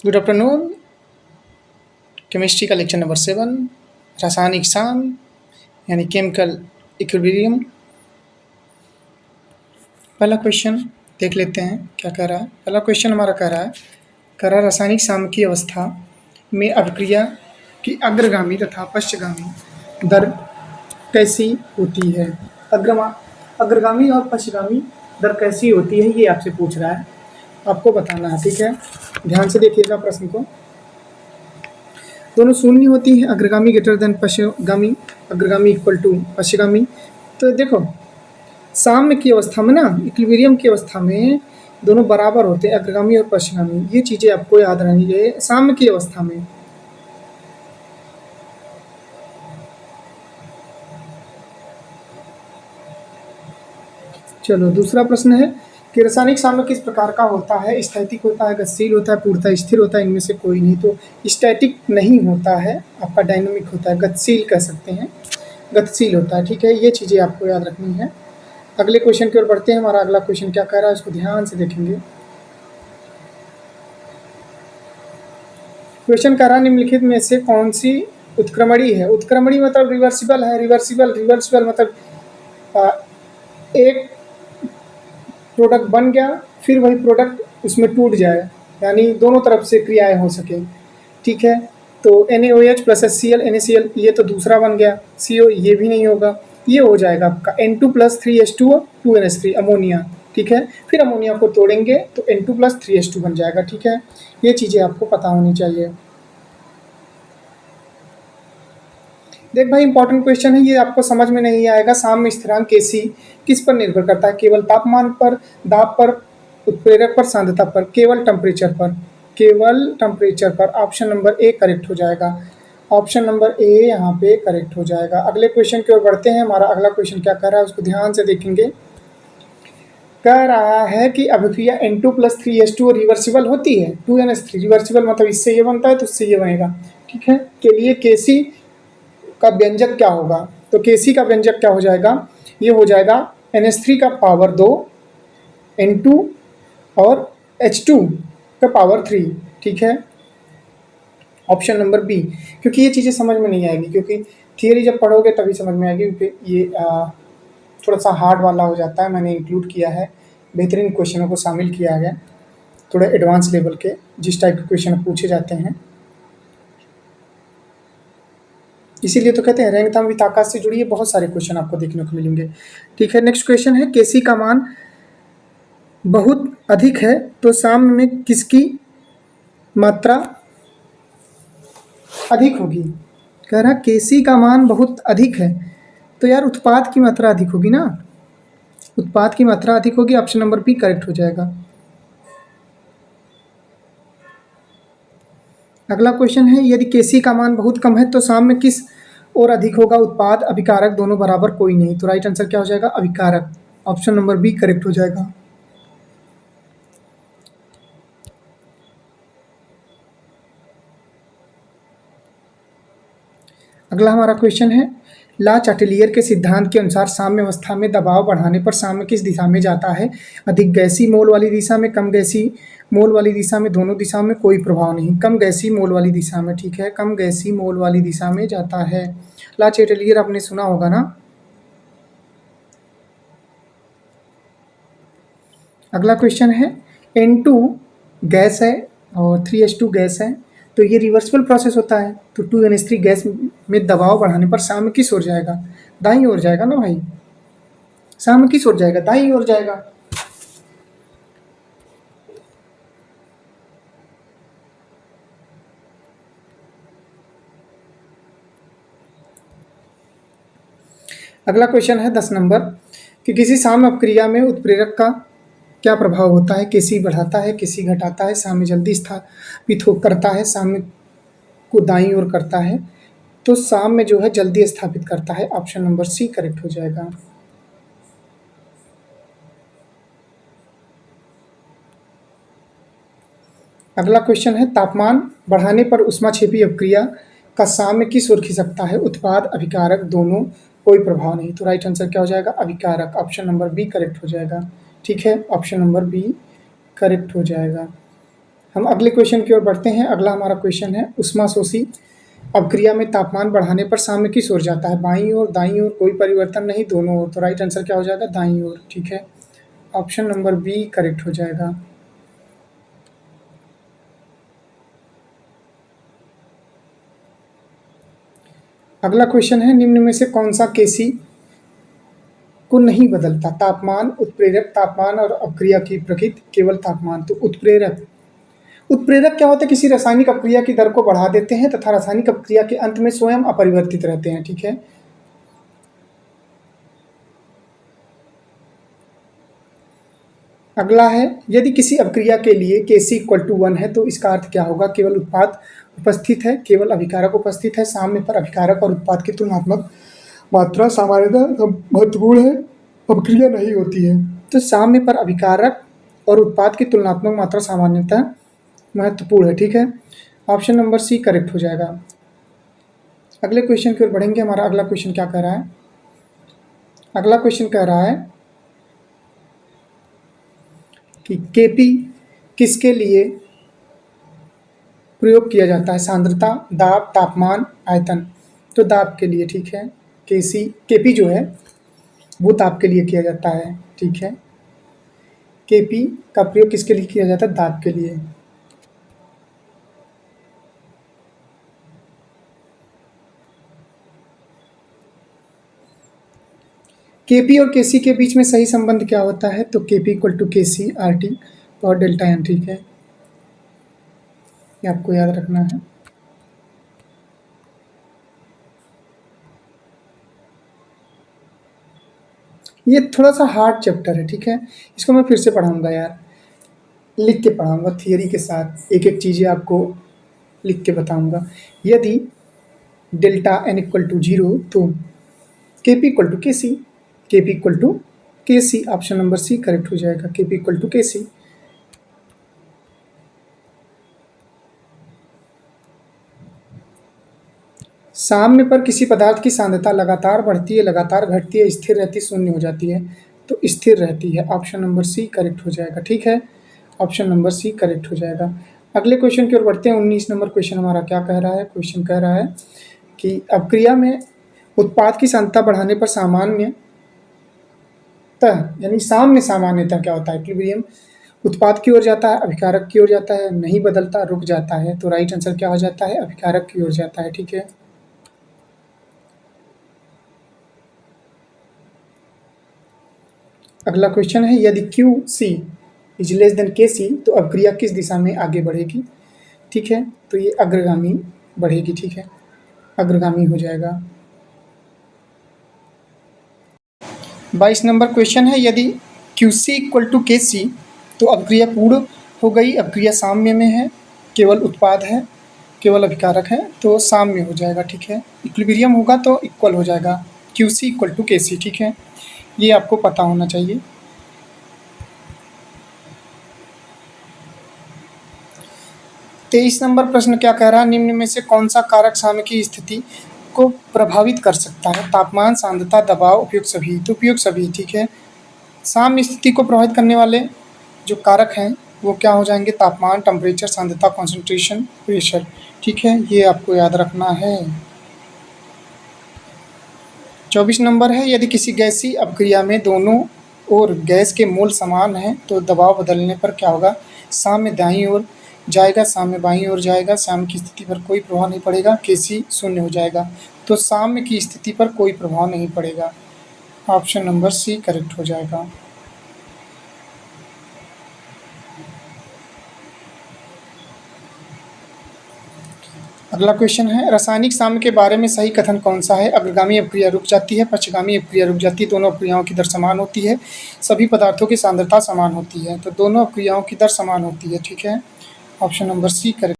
Good afternoon. Chemistry का lecture number 7 रासायनिक साम यानी केमिकल इक्विलिब्रियम। पहला क्वेश्चन देख लेते हैं क्या कह रहा है। पहला क्वेश्चन हमारा कह रहा है रासायनिक साम की अवस्था में अभिक्रिया की अग्रगामी तथा पश्चगामी दर कैसी होती है। अग्रगामी और पश्चगामी दर कैसी होती है ये आपसे पूछ रहा है, आपको बताना है। ठीक है, ध्यान से देखिएगा प्रश्न को। दोनों शून्य होती है, अग्रगामी ग्रेटर देन पश्चगामी, अग्रगामी इक्वल टू पश्चगामी। तो देखो साम्य की अवस्था में ना, इक्विलिब्रियम की अवस्था में दोनों बराबर होते हैं, अग्रगामी और पश्चगामी। ये चीज़ें आपको याद रहनी चाहिए साम्य की अवस्था में। चलो दूसरा प्रश्न है कि रासायनिक साम्य किस प्रकार का होता है। स्थैतिक होता है, गतिशील होता है, पूर्णतः स्थिर होता है, इनमें से कोई नहीं। तो स्टैटिक नहीं होता है, आपका डायनामिक होता है, गतिशील कह सकते हैं, गतिशील होता है। ठीक है, ये चीज़ें आपको याद रखनी है। अगले क्वेश्चन की ओर बढ़ते हैं। हमारा अगला क्वेश्चन क्या कह रहा है उसको ध्यान से देखेंगे। क्वेश्चन कह रहा है निम्नलिखित में से कौन सी उत्क्रमणी है। उत्क्रमणी मतलब रिवर्सिबल है। रिवर्सिबल मतलब एक प्रोडक्ट बन गया फिर वही प्रोडक्ट उसमें टूट जाए, यानी दोनों तरफ से क्रियाएं हो सके। ठीक है, तो NaOH प्लस HCl NaCl ये तो दूसरा बन गया। CO ये भी नहीं होगा, ये हो जाएगा आपका N2 plus 3H2O 2NH3 ammonia. ठीक है, फिर अमोनिया को तोड़ेंगे तो N2 प्लस 3H2 बन जाएगा। ठीक है, ये चीज़ें आपको पता होनी चाहिए। देख भाई इंपॉर्टेंट क्वेश्चन है ये, आपको समझ में नहीं आएगा। साम्य स्थिरांक Kc किस पर निर्भर करता है। केवल तापमान पर, दाब पर, उत्प्रेरक पर, सांद्रता पर, केवल टेम्परेचर पर, केवल टेम्परेचर पर। ऑप्शन नंबर ए करेक्ट हो जाएगा। ऑप्शन नंबर ए यहाँ पे करेक्ट हो जाएगा। अगले क्वेश्चन की ओर बढ़ते हैं। हमारा अगला क्वेश्चन क्या कह रहा है उसको ध्यान से देखेंगे। कह रहा है कि अभिक्रिया N2 प्लस 3H2 रिवर्सिबल होती है। 2NH3 रिवर्सिबल मतलब इससे ये बनता है तो उससे ये बनेगा। ठीक है, के लिए Kc का व्यंजक क्या होगा। तो Kc का व्यंजक क्या हो जाएगा, ये हो जाएगा NH3 का पावर 2 N2 और H2 का पावर 3। ठीक है, ऑप्शन नंबर बी। क्योंकि ये चीज़ें समझ में नहीं आएगी, क्योंकि थियरी जब पढ़ोगे तभी समझ में आएगी, क्योंकि ये थोड़ा सा हार्ड वाला हो जाता है। मैंने इंक्लूड किया है, बेहतरीन क्वेश्चनों को शामिल किया है, थोड़े एडवांस लेवल के जिस टाइप के क्वेश्चन पूछे जाते हैं। इसीलिए तो कहते हैं रैंक धाम विद आकाश से जुड़िए, बहुत सारे क्वेश्चन आपको देखने को मिलेंगे। ठीक है, नेक्स्ट क्वेश्चन है Kc का मान बहुत अधिक है तो साम्य में किसकी मात्रा अधिक होगी। कह रहा Kc का मान बहुत अधिक है तो यार उत्पाद की मात्रा अधिक होगी ना, उत्पाद की मात्रा अधिक होगी। ऑप्शन नंबर बी करेक्ट हो जाएगा। अगला क्वेश्चन है यदि Kc का मान बहुत कम है तो साम्य किस और अधिक होगा। उत्पाद अभिकारक दोनों बराबर कोई नहीं। तो राइट आंसर क्या हो जाएगा, अभिकारक। ऑप्शन नंबर बी करेक्ट हो जाएगा। अगला हमारा क्वेश्चन है ला चाटेलियर के सिद्धांत के अनुसार साम्य अवस्था में दबाव बढ़ाने पर साम्य किस दिशा में जाता है। अधिक गैसीय मोल वाली दिशा में, कम गैसीय मोल वाली दिशा में, दोनों दिशाओं में कोई प्रभाव नहीं। कम गैसीय मोल वाली दिशा में। ठीक है, कम गैसीय मोल वाली दिशा में जाता है। ला चाटेलियर आपने सुना होगा ना। अगला क्वेश्चन है N2 गैस है और 3H2 गैस है, तो ये रिवर्सिबल प्रोसेस होता है। तो 2NH3 गैस में दबाव बढ़ाने पर साम्य किस ओर जाएगा, दाईं ओर जाएगा ना भाई। साम्य किस ओर जाएगा, दाईं ओर जाएगा। अगला क्वेश्चन है 10 नंबर कि किसी साम्य अपक्रिया में उत्प्रेरक का क्या प्रभाव होता है। Kc बढ़ाता है, Kc घटाता है, साम्य जल्दी स्थापित करता है, साम्य को दाईं ओर करता है। तो साम्य जो है जल्दी स्थापित करता है। ऑप्शन नंबर सी करेक्ट हो जाएगा। अगला क्वेश्चन है तापमान बढ़ाने पर ऊष्माक्षेपी अपक्रिया का साम्य किस ओर खिसकता है। उत्पाद अभिकारक दोनों कोई प्रभाव नहीं। तो राइट आंसर क्या हो जाएगा, अभिकारक। ऑप्शन नंबर बी करेक्ट हो जाएगा। ठीक है, ऑप्शन नंबर बी करेक्ट हो जाएगा। हम अगले क्वेश्चन की ओर बढ़ते हैं। अगला हमारा क्वेश्चन है ऊष्माशोषी अभिक्रिया में तापमान बढ़ाने पर साम्य किस ओर जाता है? बाईं ओर, दाईं ओर, कोई परिवर्तन नहीं, दोनों ओर। तो राइट आंसर क्या हो जाएगा? दाईं ओर। ठीक है, ऑप्शन नंबर बी करेक्ट हो जाएगा। अगला क्वेश्चन है निम्न में से कौन सा केसी को नहीं बदलता? तापमान, उत्प्रेरक, तापमान और अभिक्रिया की प्रकृति, केवल तापमान। तो उत्प्रेरक। उत्प्रेरक क्या होता है? किसी रासायनिक अभिक्रिया की दर को बढ़ा देते हैं तथा रासायनिक अभिक्रिया के अंत में स्वयं अपरिवर्तित रहते हैं। ठीक है, अगला है यदि किसी अभिक्रिया के लिए Kc = 1 है तो इसका अर्थ क्या होगा? केवल उत्पाद उपस्थित है, केवल अभिकारक उपस्थित है, साम्य पर अभिकारक और उत्पाद की तुलनात्मक मात्रा सामान्यतः महत्वपूर्ण है, अभिक्रिया नहीं होती है। तो साम्य पर अभिकारक और उत्पाद की तुलनात्मक मात्रा सामान्यतः महत्वपूर्ण है। ठीक है, ऑप्शन नंबर सी करेक्ट हो जाएगा। अगले क्वेश्चन की ओर बढ़ेंगे। हमारा अगला क्वेश्चन क्या कह रहा है? अगला क्वेश्चन कह रहा है कि Kp किसके लिए प्रयोग किया जाता है? सांद्रता, दाब, तापमान, आयतन। तो दाब के लिए। ठीक है, Kp जो है वो दाब के लिए किया जाता है। ठीक है, Kp का प्रयोग किसके लिए किया जाता है? दाब के लिए। Kp और Kc के बीच में सही संबंध क्या होता है? तो Kp = Kc RT और डेल्टा n। ठीक है, ये आपको याद रखना है। ये थोड़ा सा हार्ड चैप्टर है। ठीक है, इसको मैं फिर से पढ़ाऊंगा यार, लिख के पढ़ाऊंगा थियरी के साथ, एक एक चीज़ें आपको लिख के बताऊंगा। यदि डेल्टा n = 0 तो Kp = Kc, Kp = Kc। Option number C correct हो जाएगा, Kp = Kc। साम्य पर किसी पदार्थ की सांद्रता लगातार बढ़ती है, लगातार घटती है, स्थिर रहती है, शून्य हो जाती है? तो स्थिर रहती है। ऑप्शन नंबर सी करेक्ट हो जाएगा। ठीक है, ऑप्शन नंबर सी करेक्ट हो जाएगा। अगले क्वेश्चन की ओर बढ़ते हैं। 19 नंबर क्वेश्चन हमारा क्या कह रहा है? क्वेश्चन कह रहा है कि अभिक्रिया में उत्पाद की सांद्रता बढ़ाने पर सामान्यतः, यानी साम्य सामान्यतः क्या होता है? इक्विलिब्रियम उत्पाद की ओर जाता है, अभिकारक की ओर जाता है, नहीं बदलता, रुक जाता है? तो राइट आंसर क्या हो जाता है? अभिकारक की ओर जाता है। ठीक है, अगला क्वेश्चन है यदि QC > Kc तो अभिक्रिया किस दिशा में आगे बढ़ेगी? ठीक है, तो ये अग्रगामी बढ़ेगी। ठीक है, अग्रगामी हो जाएगा। 22 नंबर क्वेश्चन है यदि QC = Kc तो अभिक्रिया पूर्ण हो गई, अभिक्रिया साम्य में है, केवल उत्पाद है, केवल अभिकारक है? तो साम्य हो जाएगा। ठीक है, इक्विलिब्रियम होगा तो इक्वल हो जाएगा, QC = Kc। ठीक है, ये आपको पता होना चाहिए। तेईस नंबर प्रश्न क्या कह रहा है? निम्न में से कौन सा कारक साम्य की स्थिति को प्रभावित कर सकता है? तापमान, सांद्रता, दबाव, उपयुक्त सभी। तो उपयुक्त सभी। ठीक है, साम्य स्थिति को प्रभावित करने वाले जो कारक हैं वो क्या हो जाएंगे? तापमान, टेम्परेचर, सांद्रता, कॉन्सेंट्रेशन, प्रेशर। ठीक है, ये आपको याद रखना है। 24 नंबर है यदि किसी गैसीय अभिक्रिया में दोनों ओर गैस के मोल समान हैं तो दबाव बदलने पर क्या होगा? साम्य दाईं ओर जाएगा, साम्य बाईं ओर जाएगा, साम्य की स्थिति पर कोई प्रभाव नहीं पड़ेगा, Kc शून्य हो जाएगा। तो साम्य की स्थिति पर कोई प्रभाव नहीं पड़ेगा। ऑप्शन नंबर सी करेक्ट हो जाएगा। अगला क्वेश्चन है रासायनिक साम्य के बारे में सही कथन कौन सा है? अग्रगामी अभिक्रिया रुक जाती है, पश्चगामी अभिक्रिया रुक जाती है, दोनों अभिक्रियाओं की दर समान होती है, सभी पदार्थों की सांद्रता समान होती है। तो दोनों अभिक्रियाओं की दर समान होती है। ठीक है, ऑप्शन नंबर सी करेक्ट।